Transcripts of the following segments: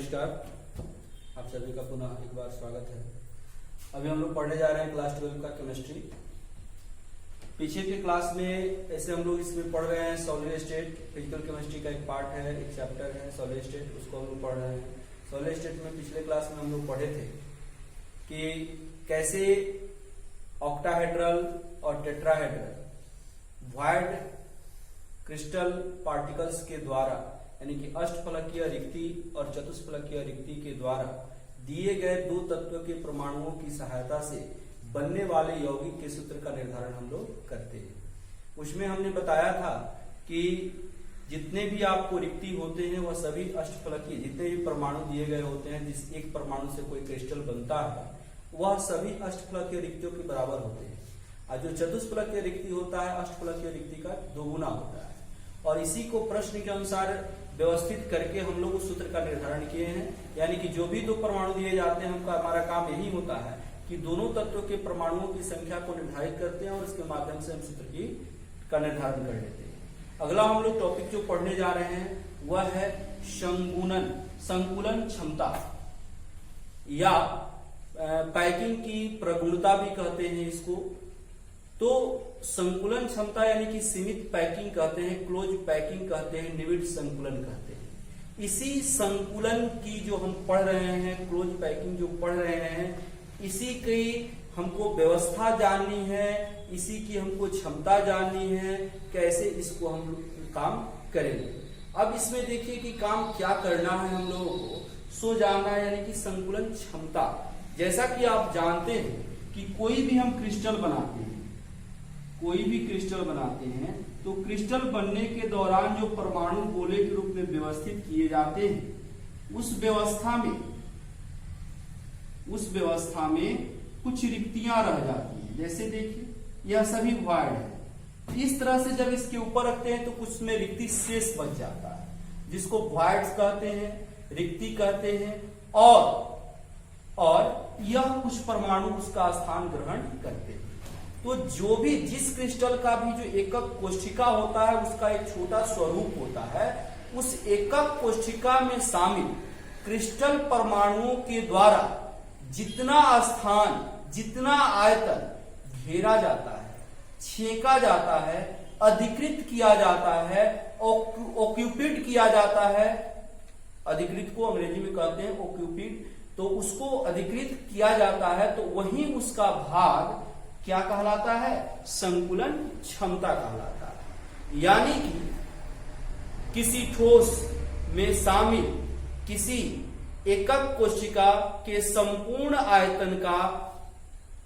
नमस्कार, आप सभी का पुनः एक बार स्वागत है। अभी हम लोग पढ़ने जा रहे हैं क्लास 12 का केमिस्ट्री। पीछे के क्लास में ऐसे हम लोग इसमें पढ़ रहे हैं सॉलिड स्टेट, फिजिकल केमिस्ट्री का एक पार्ट है, एक चैप्टर है सॉलिड स्टेट, उसको हम लोग पढ़ रहे हैं। सॉलिड स्टेट में पिछले क्लास में हम लोग पढ़े थे कि कैसे ऑक्टाहेड्रल और टेट्राहेड्रल वॉइड क्रिस्टल पार्टिकल्स के द्वारा, यानी कि अष्टफलकीय रिक्ति और चतुष्फलकीय रिक्ति के द्वारा दिए गए दो तत्व के परमाणुओं की सहायता से बनने वाले यौगिक के सूत्र का निर्धारण हम लोग करते हैं। उसमें हमने बताया था कि जितने भी आपको रिक्ति होते हैं वह सभी अष्टफलकीय, जितने भी परमाणु दिए गए होते हैं, जिस एक परमाणु से कोई क्रिस्टल बनता है वह सभी अष्टफलकीय रिक्तियों के बराबर होते हैं। और जो चतुष्फलकीय रिक्ति होता है अष्टफलकीय रिक्ति का दोगुना होता है। और इसी को प्रश्न के अनुसार व्यवस्थित करके हम लोग उस सूत्र का निर्धारण किए हैं। यानी कि जो भी दो परमाणु दिए जाते हैं हमारा काम यही होता है कि दोनों तत्वों के परमाणुओं की संख्या को निर्धारित करते हैं और इसके माध्यम से हम सूत्र का निर्धारण कर लेते हैं। अगला हम लोग टॉपिक जो पढ़ने जा रहे हैं वह है संकुलन क्षमता, या पैकिंग की प्रगुणता भी कहते हैं इसको। तो संकुलन क्षमता यानी कि सीमित पैकिंग कहते हैं, क्लोज पैकिंग कहते हैं, निविड संकुलन कहते हैं। इसी संकुलन की जो हम पढ़ रहे हैं, क्लोज पैकिंग जो पढ़ रहे हैं, इसी की हमको व्यवस्था जाननी है, इसी की हमको क्षमता जाननी है, कैसे इसको हम काम करेंगे। अब इसमें देखिए कि काम क्या करना है हम लोगों को, सो जानना है, यानी कि संकुलन क्षमता। जैसा कि आप जानते हैं कि कोई भी हम क्रिस्टल बनाते हैं, कोई भी क्रिस्टल बनाते हैं तो क्रिस्टल बनने के दौरान जो परमाणु गोले के रूप में व्यवस्थित किए जाते हैं उस व्यवस्था में कुछ रिक्तियां रह जाती हैं। जैसे देखिए यह सभी वॉइड है। इस तरह से जब इसके ऊपर रखते हैं तो कुछ में रिक्ति शेष बच जाता है, जिसको वॉइड्स कहते हैं, रिक्ति कहते हैं। और यह कुछ परमाणु उसका स्थान ग्रहण करते हैं। तो जो भी जिस क्रिस्टल का भी जो एकक कोशिका होता है उसका एक छोटा स्वरूप होता है, उस एकक कोशिका में शामिल क्रिस्टल परमाणुओं के द्वारा जितना स्थान, जितना आयतन घेरा जाता है, छेका जाता है, अधिकृत किया जाता है, ऑक्यूपिड किया जाता है, अधिकृत को अंग्रेजी में कहते हैं ऑक्यूपिड, तो उसको अधिकृत किया जाता है, तो वही उसका भाग क्या कहलाता है, संकुलन क्षमता कहलाता है। यानी कि किसी ठोस में शामिल किसी एकक कोशिका के संपूर्ण आयतन का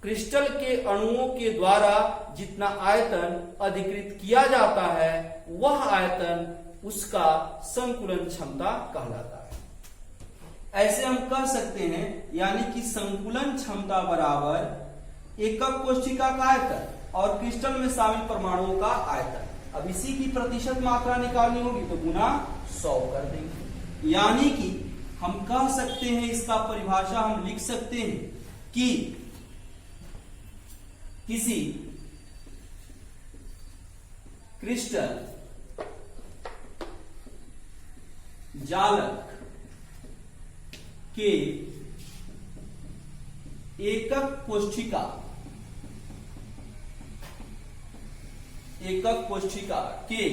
क्रिस्टल के अणुओं के द्वारा जितना आयतन अधिकृत किया जाता है वह आयतन उसका संकुलन क्षमता कहलाता है। ऐसे हम कह सकते हैं, यानी कि संकुलन क्षमता बराबर एकक कोशिका का आयतन और क्रिस्टल में शामिल परमाणुओं का आयतन। अब इसी की प्रतिशत मात्रा निकालनी होगी तो गुना 100 कर देंगे। यानी कि हम कह सकते हैं, इसका परिभाषा हम लिख सकते हैं कि किसी क्रिस्टल जालक के एकक कोशिका के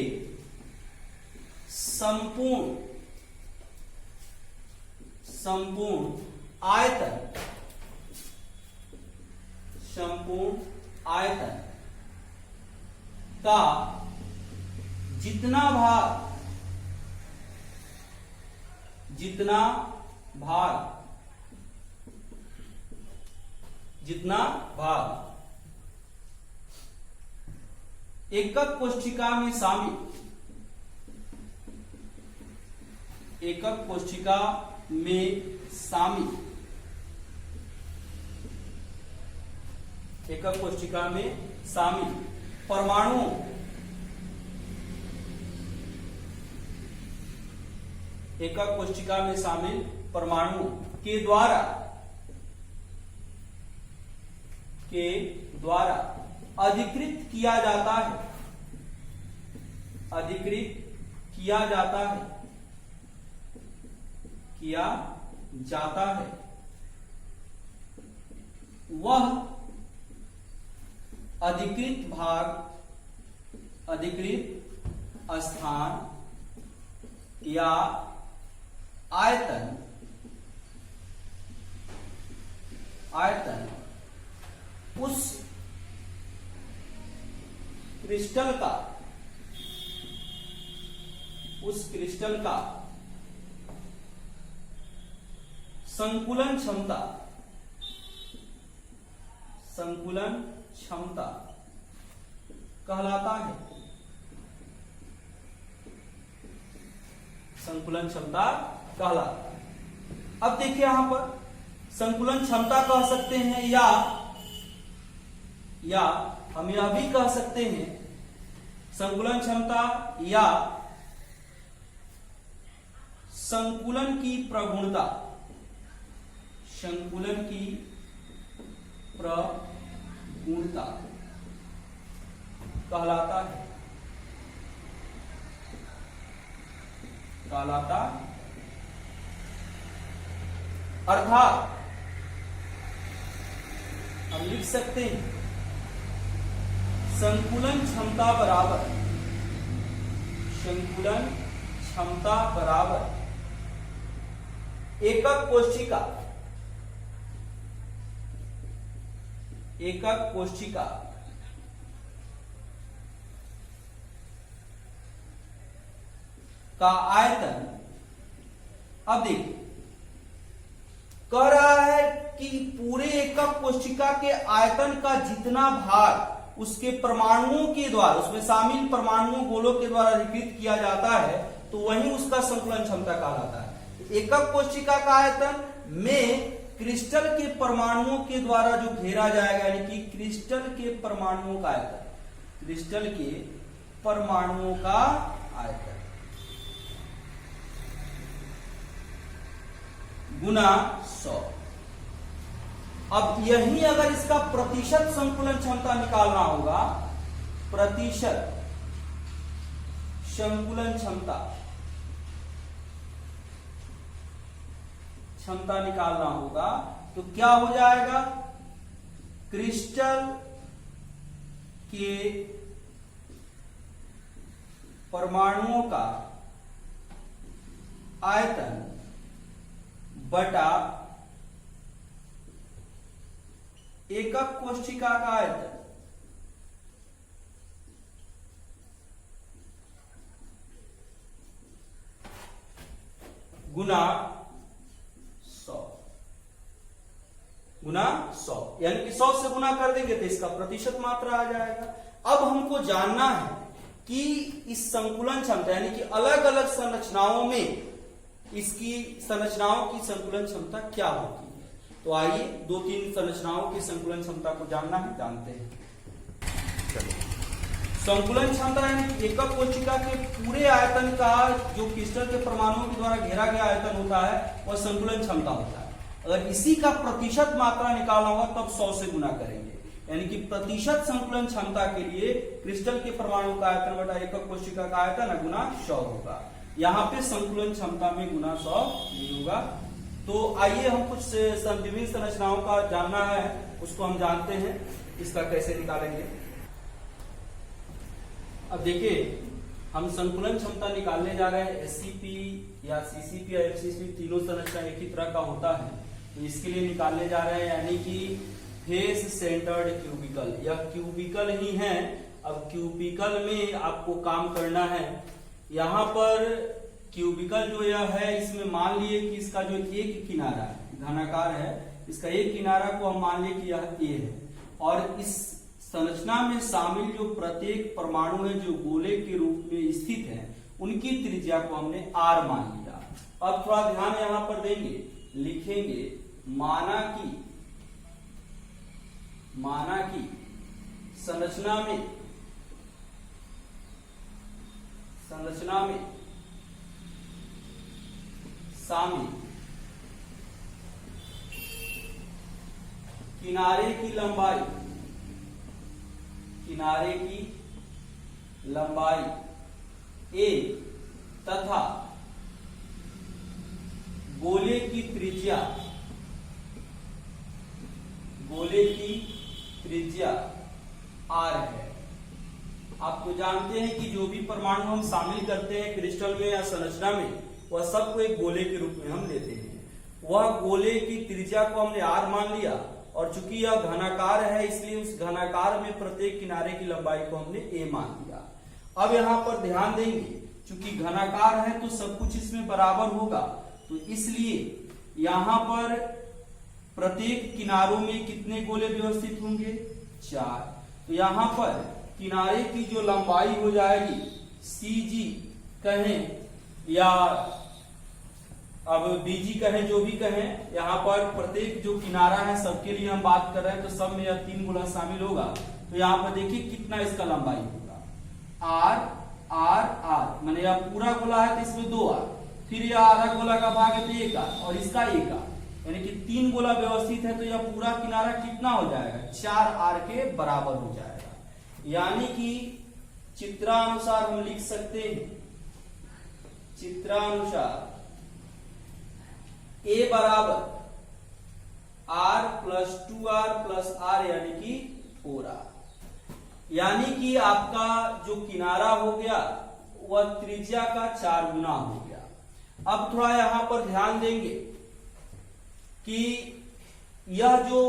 संपूर्ण आयतन का जितना भाग एकक कोशिका में शामिल परमाणुओं के द्वारा अधिकृत किया जाता है, किया जाता है वह अधिकृत भाग, अधिकृत स्थान या आयतन, उस क्रिस्टल का संकुलन क्षमता कहलाता है। संकुलन क्षमता कहलाता है। अब देखिए यहां पर संकुलन क्षमता कह सकते हैं या हम यह भी कह सकते हैं संकुलन क्षमता या संकुलन की प्रगुणता, संकुलन की प्रगुणता कहलाता अर्थात हम लिख सकते हैं संकुलन क्षमता बराबर एकक कोशिका का आयतन। अब देखिए कह रहा है कि पूरे एकक कोशिका के आयतन का जितना भाग उसके परमाणुओं के द्वारा, उसमें शामिल परमाणुओं गोलों के द्वारा अधिकृत किया जाता है तो वही उसका संकुलन क्षमता कहलाता है। एकक कोशिका का आयतन में क्रिस्टल के परमाणुओं के द्वारा जो घेरा जाएगा, यानी कि क्रिस्टल के परमाणुओं का आयतन, क्रिस्टल के परमाणुओं का आयतन गुना 100। अब यही अगर इसका प्रतिशत संकुलन क्षमता निकालना होगा, प्रतिशत संकुलन क्षमता निकालना होगा तो क्या हो जाएगा, क्रिस्टल के परमाणुओं का आयतन बटा एकक कोशिका का आयतन गुना 100, यानी कि 100 से गुना कर देंगे तो इसका प्रतिशत मात्रा आ जाएगा। अब हमको जानना है कि इस संकुलन क्षमता यानी कि अलग अलग संरचनाओं में इसकी संरचनाओं की संकुलन क्षमता क्या होती है। तो आइए 2-3 संरचनाओं की संकुलन क्षमता को जानना है, जानते हैं। संकुलन क्षमता यानी एकक कोशिका के पूरे आयतन का जो क्रिस्टल के परमाणुओं के द्वारा घेरा गया आयतन होता है वह संकुलन क्षमता होता है। अगर इसी का प्रतिशत मात्रा निकालना होगा तब 100 से गुना करेंगे, यानी कि प्रतिशत संकुलन क्षमता के लिए क्रिस्टल के परमाणु का आयतन बटा एकक कोशिका का आयतन गुना 100 होगा। यहाँ पे संकुलन क्षमता में गुना 100 नहीं होगा। तो आइए हम कुछ विभिन्न संरचनाओं का जानना है, उसको हम जानते हैं, इसका कैसे निकालेंगे। अब देखिए हम संकुलन क्षमता निकालने जा रहे हैं। एससीपी या सीसीपी या एफसीपी तीनों संरचना एक ही तरह का होता है, तो इसके लिए निकालने जा रहे हैं, यानी कि फेस सेंटर्ड क्यूबिकल। यह क्यूबिकल ही है। अब क्यूबिकल में आपको काम करना है। यहाँ पर क्यूबिकल जो यह है इसमें मान लिए कि इसका जो एक किनारा घनाकार है, इसका एक किनारा को हम मान लिए कि यह ए है, और इस संरचना में शामिल जो प्रत्येक परमाणु है जो गोले के रूप में स्थित है उनकी त्रिज्या को हमने आर मान लिया। अब थोड़ा ध्यान यहां पर देंगे, लिखेंगे माना कि संरचना में शामिल किनारे की लंबाई a तथा गोले की त्रिज्या r है। आप तो जानते हैं कि जो भी परमाणु हम शामिल करते हैं क्रिस्टल में या संरचना में, वह सबको एक गोले के रूप में हम लेते हैं। वह गोले की त्रिज्या को हमने r मान लिया, और चूंकि यह घनाकार है इसलिए उस घनाकार में प्रत्येक किनारे की लंबाई को हमने a मान लिया। अब यहाँ पर ध्यान देंगे, चूंकि घनाकार है तो सब कुछ इसमें बराबर होगा, तो इसलिए यहाँ पर प्रत्येक किनारों में कितने गोले व्यवस्थित होंगे? 4। तो यहाँ पर किनारे की जो लंबाई हो जाएगी CG कहें या अब BG कहें, जो भी कहें, यहाँ पर प्रत्येक जो किनारा है सबके लिए हम बात कर रहे हैं, तो सब में यह 3 गोला शामिल होगा। तो यहाँ पर देखिए कितना इसका लंबाई होगा, R R R, मैंने यह पूरा गोला है तो इसमें 2R, फिर यह आधा गोला का भाग है तो 1R, और इसका 1R, यानी कि 3 गोला व्यवस्थित है। तो यह पूरा किनारा कितना हो जाएगा? 4R के बराबर हो जाएगा। यानी कि चित्रानुसार हम लिख सकते हैं, चित्रानुसार A बराबर R plus 2R plus R यानी कि 4R। यानी कि आपका जो किनारा हो गया वह त्रिज्या का 4 गुना हो गया। अब थोड़ा यहां पर ध्यान देंगे कि यह जो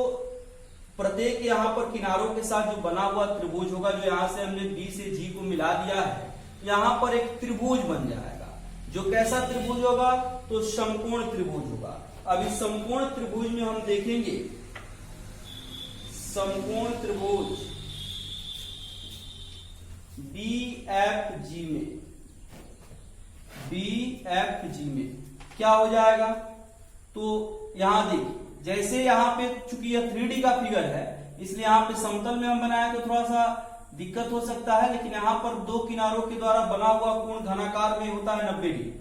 प्रत्येक यहाँ पर किनारों के साथ जो बना हुआ त्रिभुज होगा, जो यहाँ से हमने B से G को मिला दिया है, यहाँ पर एक त्रिभुज बन जाएगा। जो कैसा त्रिभुज होगा? तो समकोण त्रिभुज होगा। अब इस समकोण त्रिभुज में हम देखेंगे, समकोण त्रिभुज BFG में क्या हो जाएगा? तो यहां देखिए, जैसे यहाँ पे चूंकि यह 3D का फिगर है इसलिए यहाँ पे समतल में हम बनाए तो थोड़ा सा दिक्कत हो सकता है, लेकिन यहाँ पर 2 किनारों के द्वारा बना हुआ कोण घनाकार में होता है 90 डिग्री।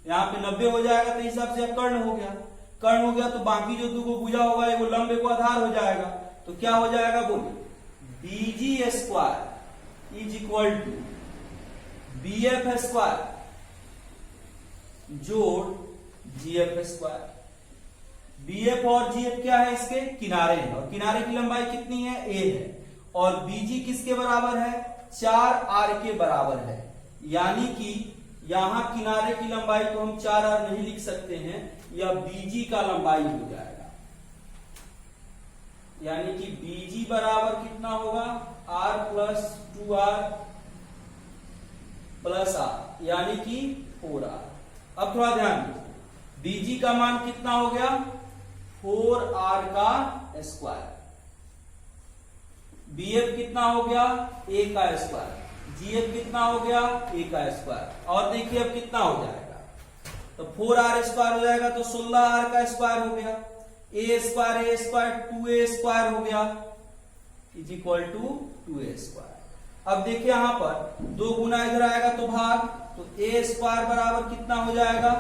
यहाँ पे 90 हो जाएगा तो हिसाब से कर्ण हो गया। कर्ण हो गया तो बाकी जो 2 भुजा होगा वो लंब को आधार हो जाएगा। तो क्या हो जाएगा बोलिए? BG square is equal to BF square जोड़ GF स्क्वायर। BF और GF क्या है? इसके किनारे हैं, और किनारे की लंबाई कितनी है? A है। और BG किसके बराबर है? 4R के बराबर है। यानी कि यहां किनारे की लंबाई को हम 4R नहीं लिख सकते हैं, यह BG का लंबाई हो जाएगा। यानी कि BG बराबर कितना होगा? R plus 2R plus R, यानी कि 4R। अब थोड़ा ध्यान दीजिए, BG का मान कितना हो गया? 4R का स्क्वायर। BF कितना हो गया? A का स्क्वायर। GF कितना हो गया? A का स्क्वायर। और देखिए अब कितना हो जाएगा? तो 4R स्क्वायर हो जाएगा तो 16R का स्क्वायर हो गया। A स्क्वायर 2A स्क्वायर हो गया is equal to 2A square. अब देखिए यहां पर 2 गुना इधर आएगा तो भाग, तो A स्क्वायर बराबर कितना हो जाएगा?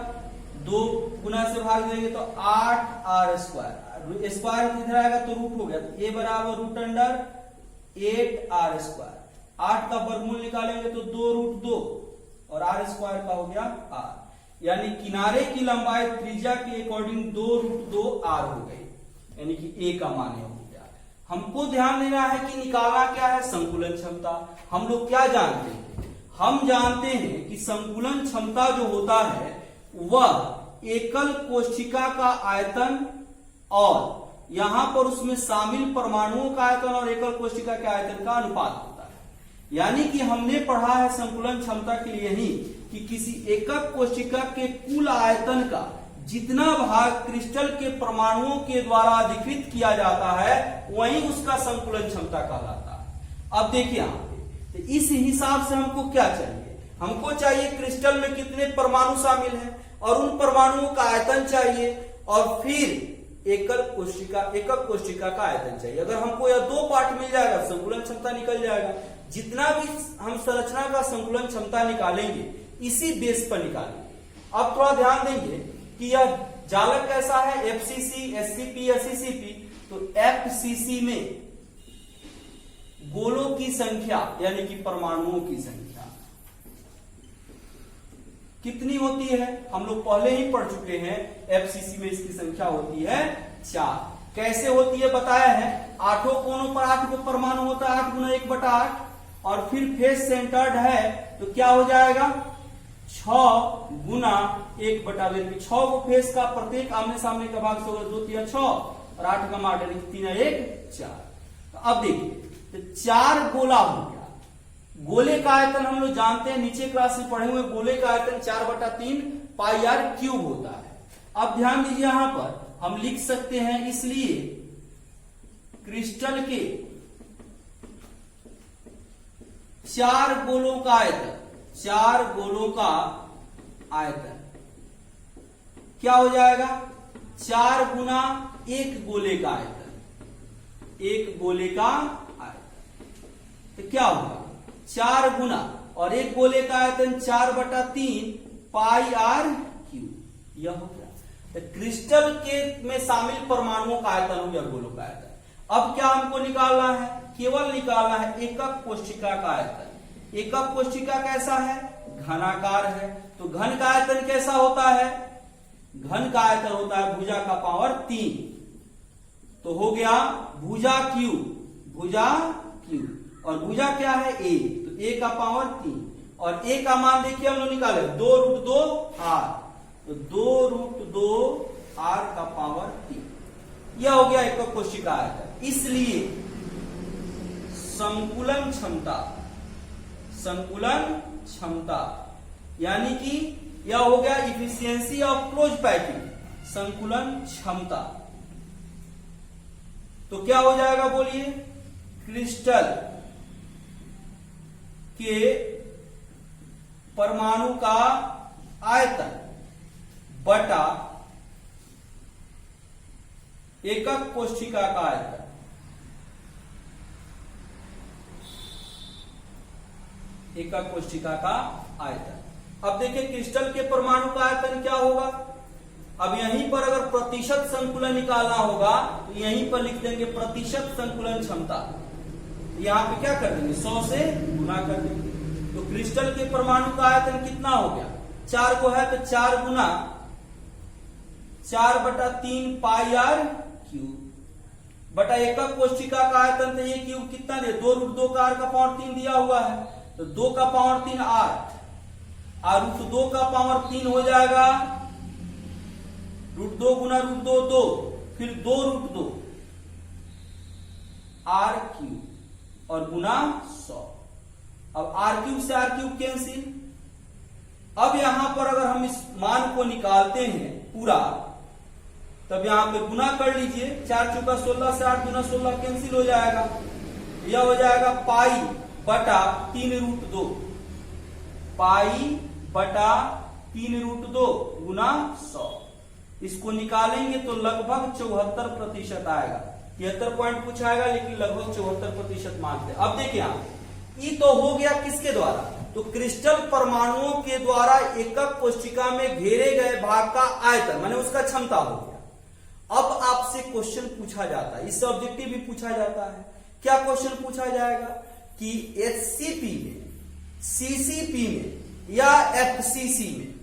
2 गुना से भाग देंगे तो 8R स्क्वायर। स्क्वायर इधर आएगा तो रूट हो गया, तो A बराबर रूट अंडर 8R स्क्वायर। 8 का वर्गमूल निकालेंगे तो 2√2 और R स्क्वायर का हो गया R। यानी किनारे की लंबाई त्रिज्या के अकॉर्डिंग 2√2R हो गई, यानी कि A का मान हो गया। हमको ध्यान देना है कि निकालना क्या है? संकुलन क्षमता। हम लोग क्या जानते हैं? हम जानते हैं कि संकुलन क्षमता जो होता है वह एकल कोशिका का आयतन और यहां पर उसमें शामिल परमाणुओं का आयतन और एकल कोशिका के आयतन का अनुपात होता है। यानी कि हमने पढ़ा है संकुलन क्षमता के लिए ही कि किसी एकक कोशिका के कुल आयतन का जितना भाग क्रिस्टल के परमाणुओं के द्वारा अधिकृत किया जाता है वही उसका संकुलन क्षमता कहलाता है। अब देखिए यहां पे, तो इस हिसाब से हमको क्या चाहिए? हमको चाहिए क्रिस्टल में कितने परमाणु शामिल हैं और उन परमाणुओं का आयतन चाहिए, और फिर एकक कोशिका का आयतन चाहिए। अगर हमको यह 2 पार्ट मिल जाएगा संकुलन क्षमता निकल जाएगा। जितना भी हम संरचना का संकुलन क्षमता निकालेंगे इसी बेस पर निकालेंगे। अब थोड़ा ध्यान देंगे कि यह जालक कैसा है? FCC, SCP या CCP। तो FCC में गोलों की संख्या यानी कि परमाणुओं की संख्या कितनी होती है, हम लोग पहले ही पढ़ चुके हैं, एफसीसी में इसकी संख्या होती है 4। कैसे होती है बताया है, 8 कोनों पर 8 को परमाणु होता है, 8 गुना 1/8, और फिर फेस सेंटर्ड है तो क्या हो जाएगा 6 गुना 1/2, 6 को फेस का प्रत्येक आमने सामने का भाग से होगा, 2 3 6 और 8 का 8 3 1 4। तो अब देखिए 4 गोला हो गया। गोले का आयतन हम लोग जानते हैं, नीचे क्लास में पढ़े हुए, गोले का आयतन 4/3 पाई आर क्यूब होता है। अब ध्यान दीजिए यहां पर हम लिख सकते हैं, इसलिए क्रिस्टल के 4 गोलों का आयतन, 4 गोलों का आयतन क्या हो जाएगा 4 गुना 1 गोले का आयतन, 1 गोले का आयतन। तो क्या होगा 4 गुना और 1 गोले का आयतन 4/3 पाई आर क्यूब, यह हो गया। तो क्रिस्टल के में शामिल परमाणुओं का आयतन हो गया गोलों का आयतन। अब क्या हमको निकालना है, केवल निकालना है एकक कोशिका का आयतन। एकक कोशिका कैसा है, घनाकार है, तो घन का आयतन कैसा होता है, घन का आयतन होता है भुजा का पावर 3, तो हो गया भुजा क्यूब, भुजा क्यूब, और भुजा क्या है a, तो a का पावर 3, और a का मान देखिए हम लोग निकाले 2√2 r, तो 2√2 r का पावर 3, यह हो गया एकक कोशिका आयतन। इसलिए संकुलन क्षमता, संकुलन क्षमता यानी कि यह हो गया इफिशियंसी ऑफ क्लोज पैकिंग, संकुलन क्षमता। तो क्या हो जाएगा बोलिए, क्रिस्टल के परमाणु का आयतन बटा एकक कोशिका का आयतन, एकक कोशिका का आयतन। अब देखिए क्रिस्टल के परमाणु का आयतन क्या होगा, अब यहीं पर अगर प्रतिशत संकुलन निकालना होगा तो यहीं पर लिख देंगे प्रतिशत संकुलन क्षमता, यहां पे क्या कर देंगे 100 से गुना कर देंगे। तो क्रिस्टल के परमाणु का आयतन कितना हो गया, 4 को है तो 4 गुना 4/3 पाई आर क्यूब बटा एकक कोशिका का आयतन, तो ये क्यूब कितना दे 2√2 का r का पावर 3 दिया हुआ है, तो 2 का पावर 3 r, और √2 का पावर 3 हो जाएगा √2 गुना √2 2, फिर 2√2 r क्यूब और गुना 100। अब r क्यूब से r क्यूब कैंसिल। अब यहां पर अगर हम इस मान को निकालते हैं पूरा, तब यहां पे गुना कर लीजिए, 4 चौका 16 से 8 गुना 16 कैंसिल हो जाएगा, यह हो जाएगा पाई बटा 3√2, पाई बटा 3√2 गुना 100। इसको निकालेंगे तो लगभग 74% आएगा, 73 पॉइंट कुछ आएगा, लेकिन लगभग 74% मानते हैं। अब देखिए आप, ये तो हो गया किसके द्वारा, तो क्रिस्टल परमाणुओं के द्वारा एकक कोशिका में घेरे गए भाग का आयतन, माने उसका क्षमता हो गया। अब आपसे क्वेश्चन पूछा जाता है, इससे ऑब्जेक्टिव भी पूछा जाता है। क्या क्वेश्चन पूछा जाएगा कि एचसीपी में, सीसीपी में या एफसीसी में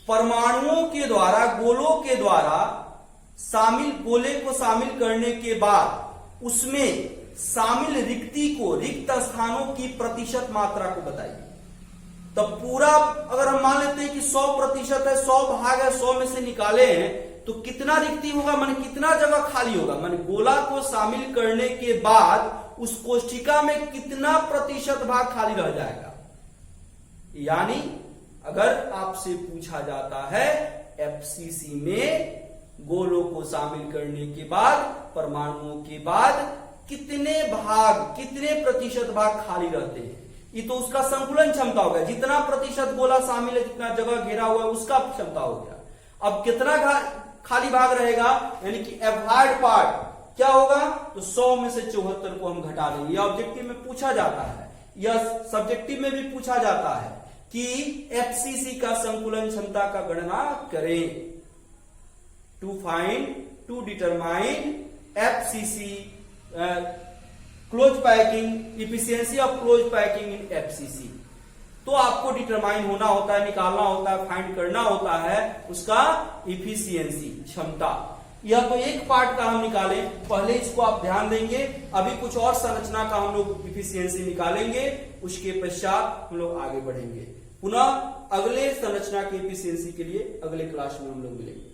परमाणुओं के द्वारा, गोलों के द्वारा शामिल, गोले को शामिल करने के बाद उसमें शामिल रिक्ति को, रिक्त स्थानों की प्रतिशत मात्रा को बताइए। तो पूरा अगर हम मान लेते हैं कि 100% है, 100 भाग है, 100 में से निकाले हैं, तो कितना रिक्ति होगा, माने कितना जगह खाली होगा, माने गोला को शामिल करने के बाद उस कोशिका में कितना प्रतिशत भाग खाली रह जाएगा। यानी अगर आपसे पूछा जाता है एफसीसी में गोलों को शामिल करने के बाद, परमाणुओं के बाद कितने भाग, कितने प्रतिशत भाग खाली रहते हैं, ये तो उसका संकुलन क्षमता हो गया। जितना प्रतिशत गोला शामिल है, जितना जगह घेरा हुआ है, उसका क्षमता हो गया। अब कितना खाली भाग रहेगा, यानी कि एवॉइड पार्ट क्या होगा, तो 100 में से 74 को हम घटा देंगे। यह ऑब्जेक्टिव में पूछा जाता है, यह सब्जेक्टिव में भी पूछा जाता है कि एफसीसी का संकुलन क्षमता का गणना करें, to determine FCC close packing, efficiency of close packing in FCC. तो आपको डिटरमाइन होना होता है, निकालना होता है, फाइंड करना होता है उसका इफिशियंसी, क्षमता। यह तो एक पार्ट का हम निकाले, पहले इसको आप ध्यान देंगे। अभी कुछ और संरचना का हम लोग इफिशियंसी निकालेंगे, उसके पश्चात हम लोग आगे बढ़ेंगे। पुनः अगले संरचना की इफिशियंसी के लिए अगले क्लास में हम लोग मिलेंगे।